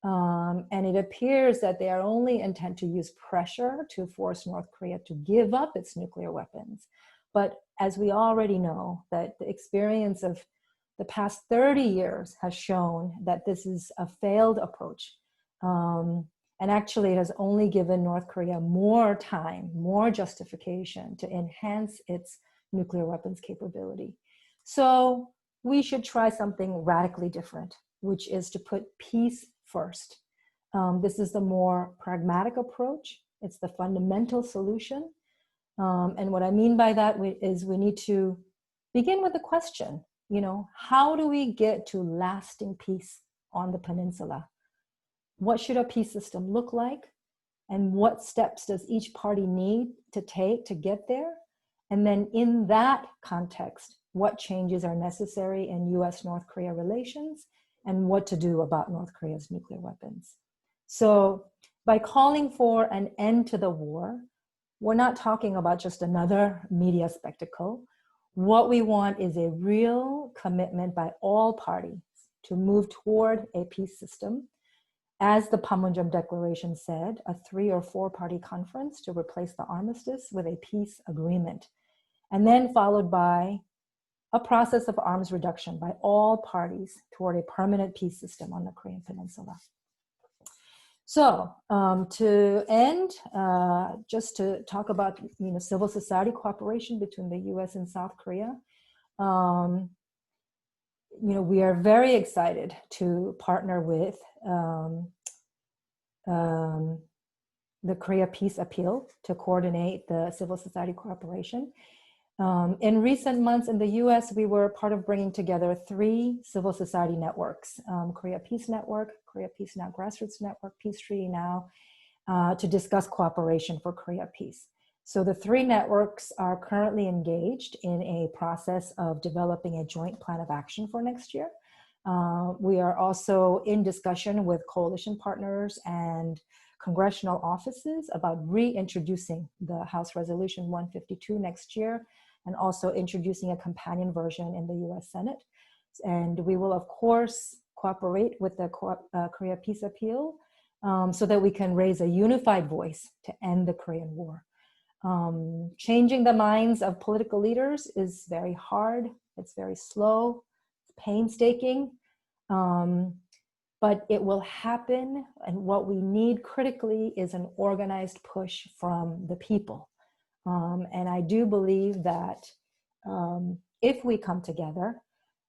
And it appears that they are only intent to use pressure to force North Korea to give up its nuclear weapons. But as we already know, that the experience of the past 30 years has shown that this is a failed approach. And actually, it has only given North Korea more time, more justification to enhance its nuclear weapons capability. So we should try something radically different, which is to put peace first. This is the more pragmatic approach. It's the fundamental solution. And what I mean by that is we need to begin with the question, how do we get to lasting peace on the peninsula? What should a peace system look like? And what steps does each party need to take to get there? And then in that context, what changes are necessary in US-North Korea relations and what to do about North Korea's nuclear weapons. So by calling for an end to the war, we're not talking about just another media spectacle. What we want is a real commitment by all parties to move toward a peace system. As the Panmunjom Declaration said, a 3 or 4 party conference to replace the armistice with a peace agreement, and then followed by a process of arms reduction by all parties toward a permanent peace system on the Korean Peninsula. So to end, just to talk about civil society cooperation between the US and South Korea, we are very excited to partner with the Korea Peace Appeal to coordinate the civil society cooperation. In recent months in the US, we were part of bringing together 3 civil society networks, Korea Peace Network, Korea Peace Now Grassroots Network, Peace Treaty Now, to discuss cooperation for Korea peace. So the 3 networks are currently engaged in a process of developing a joint plan of action for next year. We are also in discussion with coalition partners and congressional offices about reintroducing the House Resolution 152 next year, and also introducing a companion version in the US Senate. And we will, of course, cooperate with the Korea Peace Appeal so that we can raise a unified voice to end the Korean War. Changing the minds of political leaders is very hard. It's very slow, painstaking, but it will happen. And what we need critically is an organized push from the people. And I do believe that if we come together,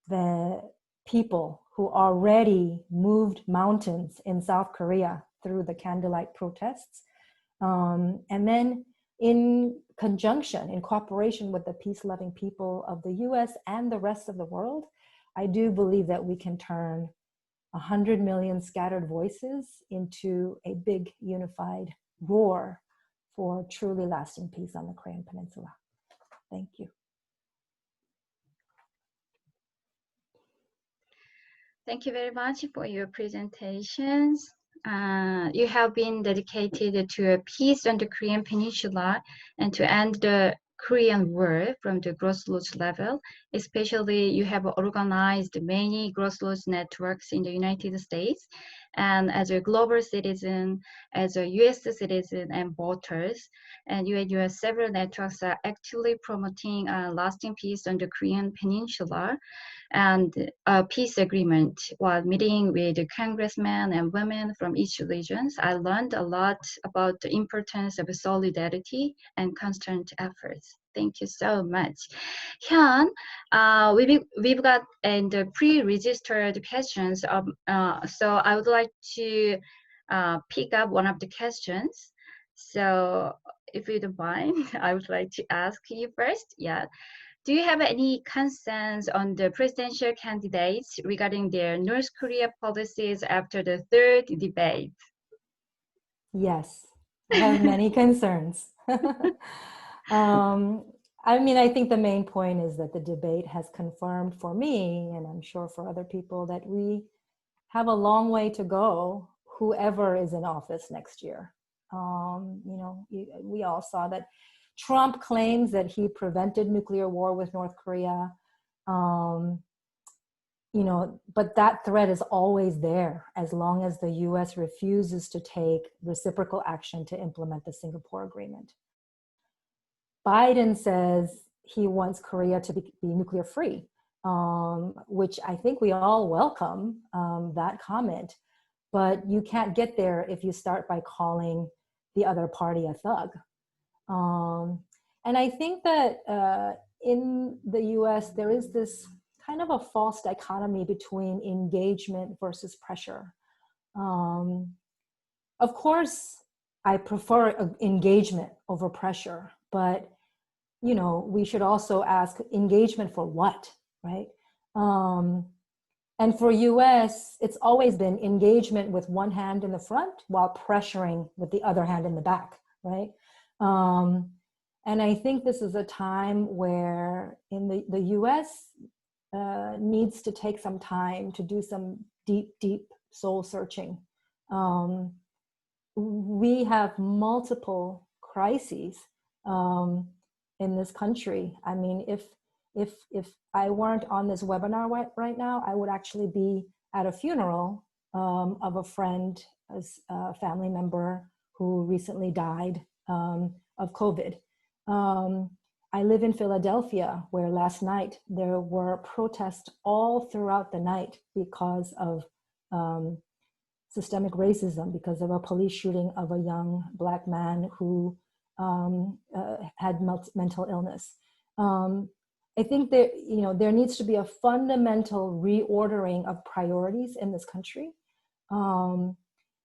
the people who already moved mountains in South Korea through the candlelight protests, and then in conjunction, in cooperation with the peace-loving people of the US and the rest of the world, I do believe that we can turn 100 million scattered voices into a big unified roar for truly lasting peace on the Korean Peninsula. Thank you. Thank you very much for your presentations. You have been dedicated to a peace on the Korean Peninsula and to end the Korean War from the grassroots level. Especially, you have organized many grassroots networks in the United States. And as a global citizen, as a US citizen and voters, and you and your several networks are actively promoting lasting peace on the Korean Peninsula and a peace agreement while meeting with the congressmen and women from each region. I learned a lot about the importance of solidarity and constant efforts. Thank you so much. Hyun, we've got the pre-registered questions, so I would like to pick up one of the questions. So if you don't mind, I would like to ask you first. Yeah. Do you have any concerns on the presidential candidates regarding their North Korea policies after the third debate? Yes, I have many concerns. I mean, I think the main point is that the debate has confirmed for me, and I'm sure for other people, that we have a long way to go, whoever is in office next year. You know, we all saw that Trump claims that he prevented nuclear war with North Korea. You know, but that threat is always there as long as the US refuses to take reciprocal action to implement the Singapore Agreement. Biden says he wants Korea to be nuclear free, which I think we all welcome that comment, but you can't get there if you start by calling the other party a thug. And I think that in the US, there is this kind of a false dichotomy between engagement versus pressure. Of course, I prefer engagement over pressure, but you know, we should also ask engagement for what, right? And for US, it's always been engagement with one hand in the front while pressuring with the other hand in the back, right? And I think this is a time where in the US needs to take some time to do some deep soul searching. We have multiple crises in this country. I mean, if I weren't on this webinar right now, I would actually be at a funeral of a friend, a family member who recently died of COVID. I live in Philadelphia, where last night there were protests all throughout the night because of systemic racism, because of a police shooting of a young Black man who had mental illness. I think that, you know, there needs to be a fundamental reordering of priorities in this country.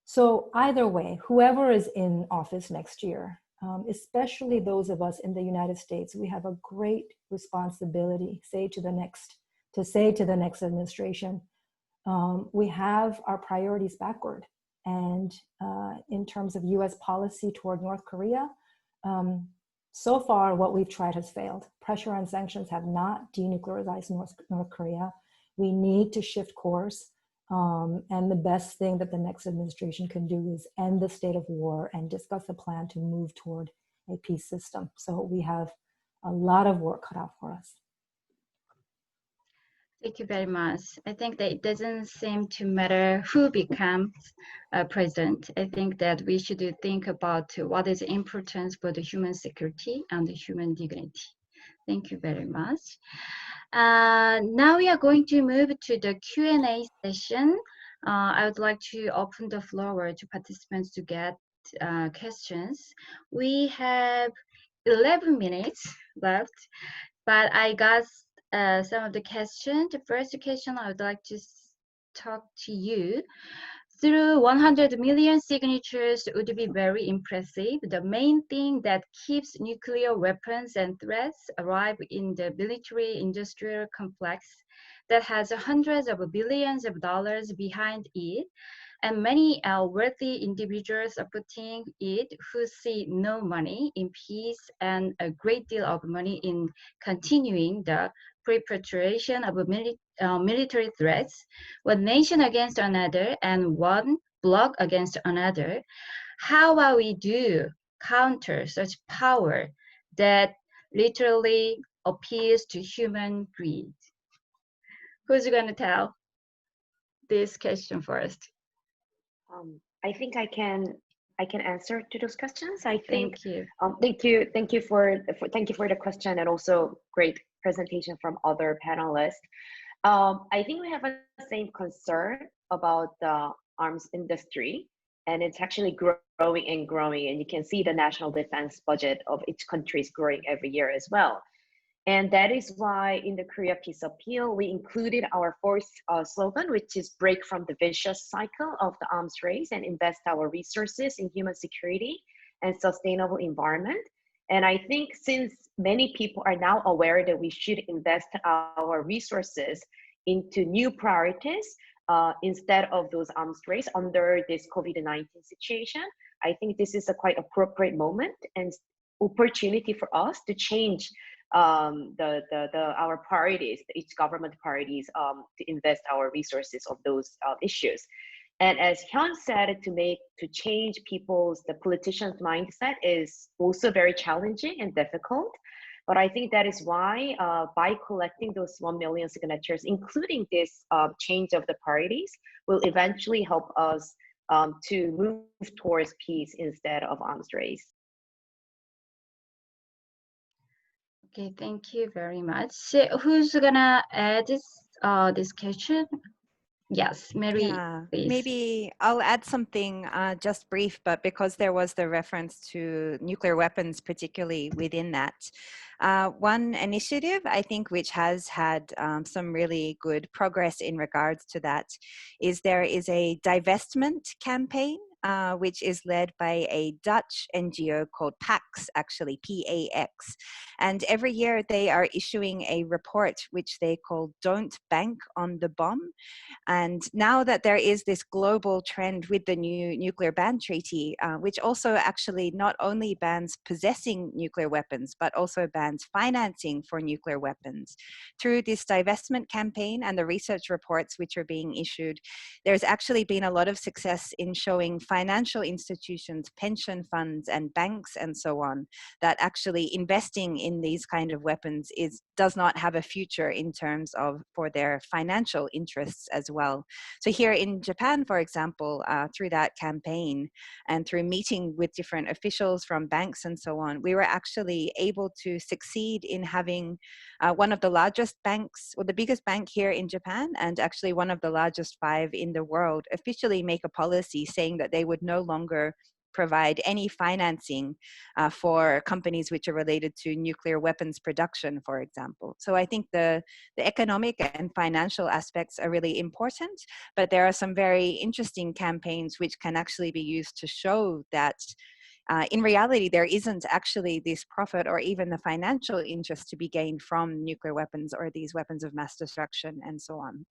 So either way, whoever is in office next year, especially those of us in the United States, we have a great responsibility, say to the next administration, we have our priorities backward. And in terms of US policy toward North Korea, so far what we've tried has failed. Pressure and sanctions have not denuclearized North Korea. We need to shift course. And the best thing that the next administration can do is end the state of war and discuss a plan to move toward a peace system. So we have a lot of work cut out for us. Thank you very much. I think that it doesn't seem to matter who becomes president. I think that we should think about what is important for the human security and the human dignity. Thank you very much. Now we are going to move to the Q&A session. I would like to open the floor to participants to get questions. We have 11 minutes left, but I got some of the questions. The first question I would like to talk to you. Through 100 million signatures would be very impressive. The main thing that keeps nuclear weapons and threats alive in the military-industrial complex that has hundreds of billions of dollars behind it, and many wealthy individuals are putting it who see no money in peace and a great deal of money in continuing the perpetration of military threats, one nation against another and one bloc against another. How will we do counter such power that literally appeals to human greed? Who's going to tell this question first? I think I can answer to those questions. I think Thank you. thank you for the question, and also great presentation from other panelists. I think we have a same concern about the arms industry, and it's actually growing and growing, and you can see the national defense budget of each country is growing every year as well. And that is why in the Korea Peace Appeal, we included our fourth slogan, which is break from the vicious cycle of the arms race and invest our resources in human security and sustainable environment. And I think since many people are now aware that we should invest our resources into new priorities instead of those arms race under this COVID-19 situation, I think this is a quite appropriate moment and opportunity for us to change our priorities, each government priorities, to invest our resources of those issues. And as Hyun said, to change the politicians' mindset is also very challenging and difficult. But I think that is why by collecting those 1 million signatures, including this change of the priorities, will eventually help us to move towards peace instead of arms race. Okay, thank you very much. So who's gonna add this question? Yes, Mary, please. Maybe I'll add something just brief, but because there was the reference to nuclear weapons, particularly within that. One initiative, I think, which has had some really good progress in regards to that, is there is a divestment campaign which is led by a Dutch NGO called PAX, actually, P-A-X. And every year they are issuing a report which they call Don't Bank on the Bomb. And now that there is this global trend with the new nuclear ban treaty, which also actually not only bans possessing nuclear weapons, but also bans financing for nuclear weapons. Through this divestment campaign and the research reports which are being issued, there's actually been a lot of success in showing financial institutions, pension funds, and banks, and so on, that actually investing in these kind of weapons does not have a future in terms of for their financial interests as well. So here in Japan, for example, through that campaign and through meeting with different officials from banks and so on, we were actually able to succeed in having one of the largest banks, or the biggest bank here in Japan, and actually one of the largest 5 in the world, officially make a policy saying that they would no longer provide any financing for companies which are related to nuclear weapons production, for example. So I think the economic and financial aspects are really important, but there are some very interesting campaigns which can actually be used to show that in reality, there isn't actually this profit or even the financial interest to be gained from nuclear weapons or these weapons of mass destruction and so on.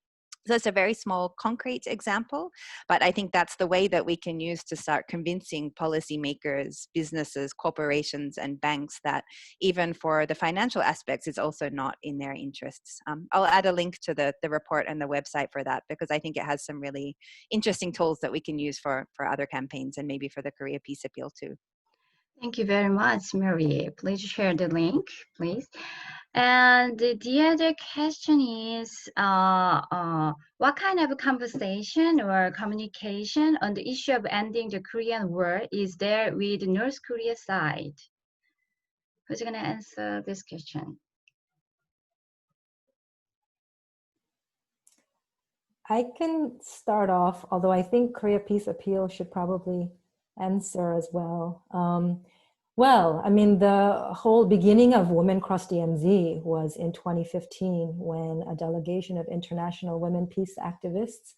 So it's a very small, concrete example, but I think that's the way that we can use to start convincing policymakers, businesses, corporations, and banks that even for the financial aspects, it's also not in their interests. I'll add a link to the report and the website for that, because I think it has some really interesting tools that we can use for other campaigns and maybe for the Korea Peace Appeal too. Thank you very much, Mary. Please share the link, please. And the other question is, what kind of conversation or communication on the issue of ending the Korean War is there with the North Korea side? Who's going to answer this question? I can start off, although I think Korea Peace Appeal should probably answer as well. Well, I mean, the whole beginning of Women Cross DMZ was in 2015 when a delegation of international women peace activists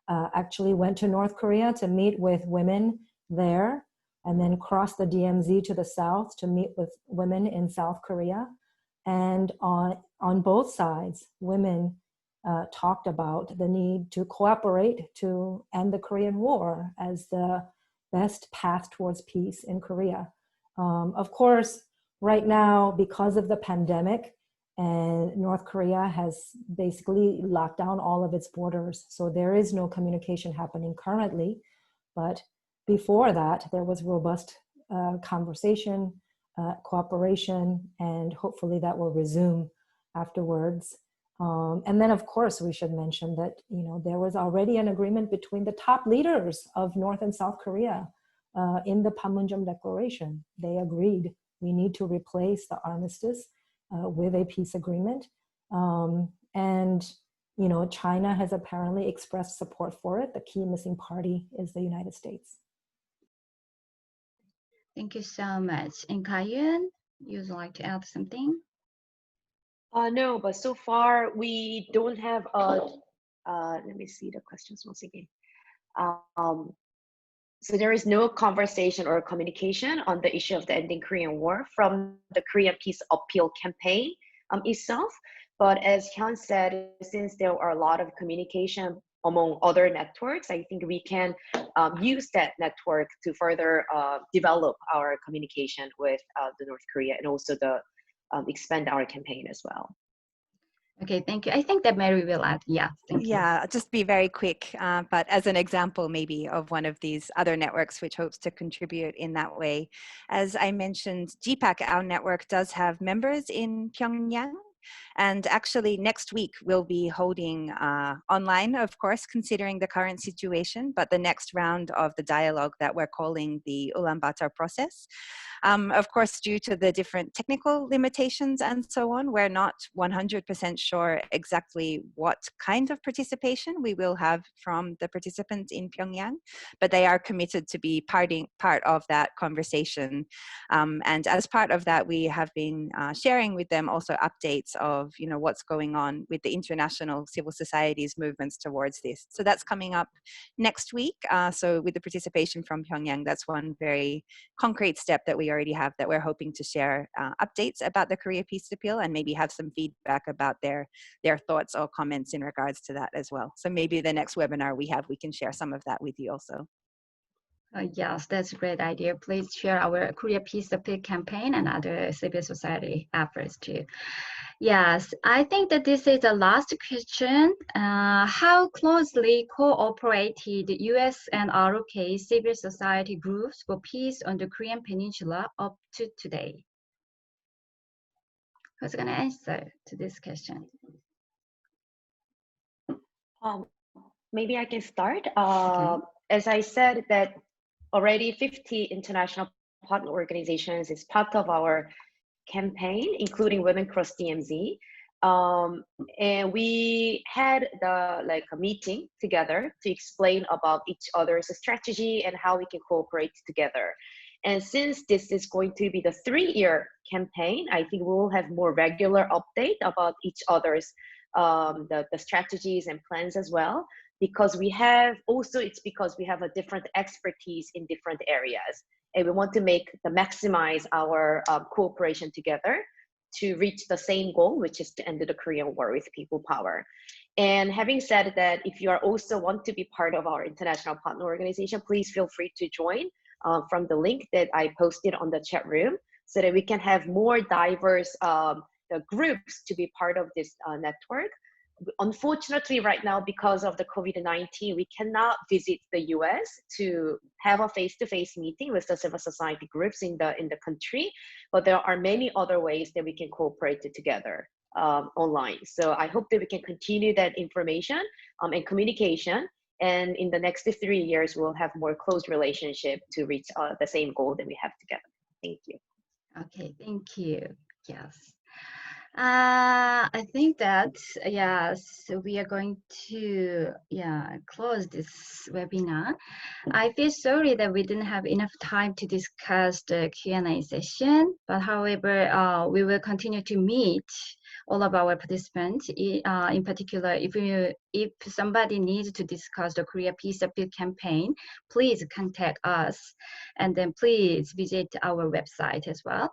actually went to North Korea to meet with women there and then crossed the DMZ to the south to meet with women in South Korea. And on both sides, women talked about the need to cooperate to end the Korean War as the best path towards peace in Korea. Of course, right now, because of the pandemic, and North Korea has basically locked down all of its borders. So there is no communication happening currently. But before that, there was robust conversation, cooperation, and hopefully that will resume afterwards. And then, of course, we should mention that there was already an agreement between the top leaders of North and South Korea in the Panmunjom Declaration. They agreed we need to replace the armistice with a peace agreement. And China has apparently expressed support for it. The key missing party is the United States. Thank you so much. And Gayoon, you'd like to add something? No, but so far we don't have let me see the questions once again. So there is no conversation or communication on the issue of the ending Korean War from the Korean Peace Appeal campaign itself. But as Hyun said, since there are a lot of communication among other networks, I think we can use that network to further develop our communication with the North Korea and also expand our campaign as well. Okay, thank you. I think that Mary will add. Yeah, thank you. Yeah, I'll just be very quick, but as an example maybe of one of these other networks which hopes to contribute in that way. As I mentioned, GPAC, our network, does have members in Pyongyang. And actually next week we'll be holding online, of course, considering the current situation, but the next round of the dialogue that we're calling the Ulaanbaatar process. Of course, due to the different technical limitations and so on, we're not 100% sure exactly what kind of participation we will have from the participants in Pyongyang, but they are committed to be part of that conversation. And as part of that, we have been sharing with them also updates of what's going on with the international civil society's movements towards this. So that's coming up next week. So with the participation from Pyongyang, that's one very concrete step that we already have that we're hoping to share updates about the Korea Peace Appeal and maybe have some feedback about their thoughts or comments in regards to that as well. So maybe the next webinar we can share some of that with you also. Yes, that's a great idea. Please share our Korea Peace Appeal campaign and other civil society efforts too. Yes, I think that this is the last question. How closely cooperated US and ROK civil society groups for peace on the Korean Peninsula up to today? Who's going to answer to this question? Maybe I can start. Okay. As I said, that already 50 international partner organizations is part of our campaign, including Women Cross DMZ. And we had a meeting together to explain about each other's strategy and how we can cooperate together. And since this is going to be the 3-year campaign, I think we will have more regular update about each other's the strategies and plans as well. Because it's because we have a different expertise in different areas. And we want to maximize our cooperation together to reach the same goal, which is to end the Korean War with people power. And having said that, if you are also want to be part of our international partner organization, please feel free to join from the link that I posted on the chat room so that we can have more diverse groups to be part of this network. unfortunately, right now, because of the COVID-19, we cannot visit the US to have a face-to-face meeting with the civil society groups in the country. But there are many other ways that we can cooperate together online. So I hope that we can continue that information and communication. And in the next 3 years, we'll have more close relationship to reach the same goal that we have together. Thank you. Okay, thank you. Yes. I think that, yes, we are going to, close this webinar. I feel sorry that we didn't have enough time to discuss the Q&A session, but however, we will continue to meet all of our participants. In particular, if somebody needs to discuss the Korea Peace Appeal campaign, please contact us, and then please visit our website as well.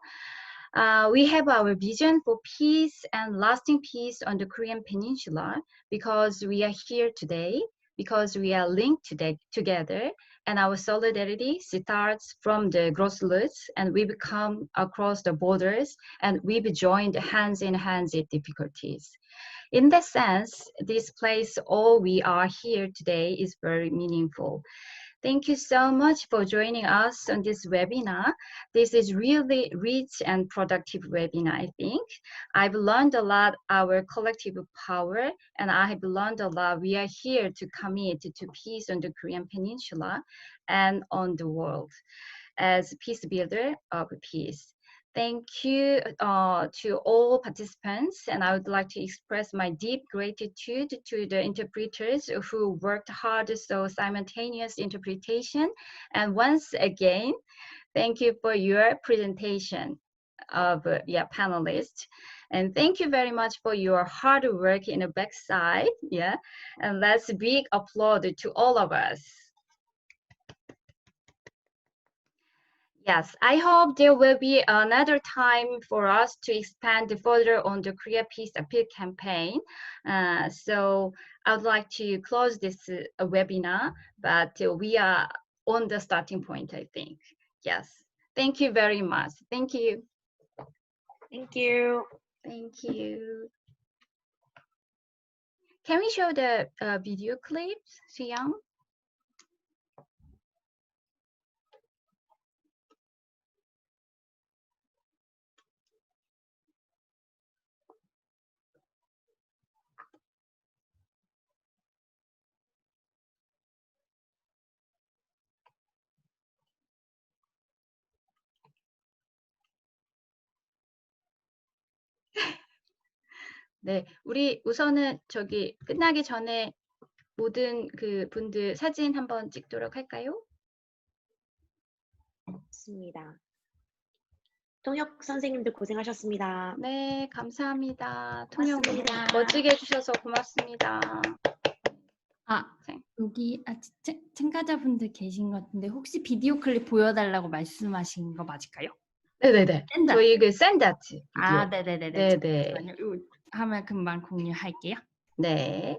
We have our vision for peace and lasting peace on the Korean Peninsula because we are here today, because we are linked together, and our solidarity starts from the grassroots, and we've come across the borders, and we've joined hands in hands in difficulties. In that sense, this place, all we are here today, is very meaningful. Thank you so much for joining us on this webinar. This is really rich and productive webinar, I think. I've learned a lot our collective power, and I have learned a lot. We are here to commit to peace on the Korean Peninsula and on the world as peace builder of peace. Thank you to all participants, and I would like to express my deep gratitude to the interpreters who worked hard so simultaneous interpretation. And once again, thank you for your presentation of panelists. And thank you very much for your hard work in the backside. And let's big applause to all of us. Yes, I hope there will be another time for us to expand further on the Korea Peace Appeal campaign. So I would like to close this webinar, but we are on the starting point, I think. Yes, thank you very much. Thank you. Thank you. Thank you. Can we show the video clips, Suyang? 네, 우리 우선은 저기 끝나기 전에 모든 그 분들 사진 한번 찍도록 할까요? 좋습니다. 통역 선생님들 고생하셨습니다. 네, 감사합니다. 통역 고맙습니다. 멋지게 해주셔서 고맙습니다. 여기 참가자분들 계신 것 같은데 혹시 비디오 클립 보여달라고 말씀하신 거 맞을까요? 네네네. 저희 그 샌다트 비디오. 네네네네. 네네. 잠시만요. 하면 금방 공유할게요. 네.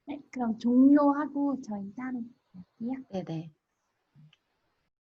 네, 그럼 종료하고 저희 따로 할게요. 네네.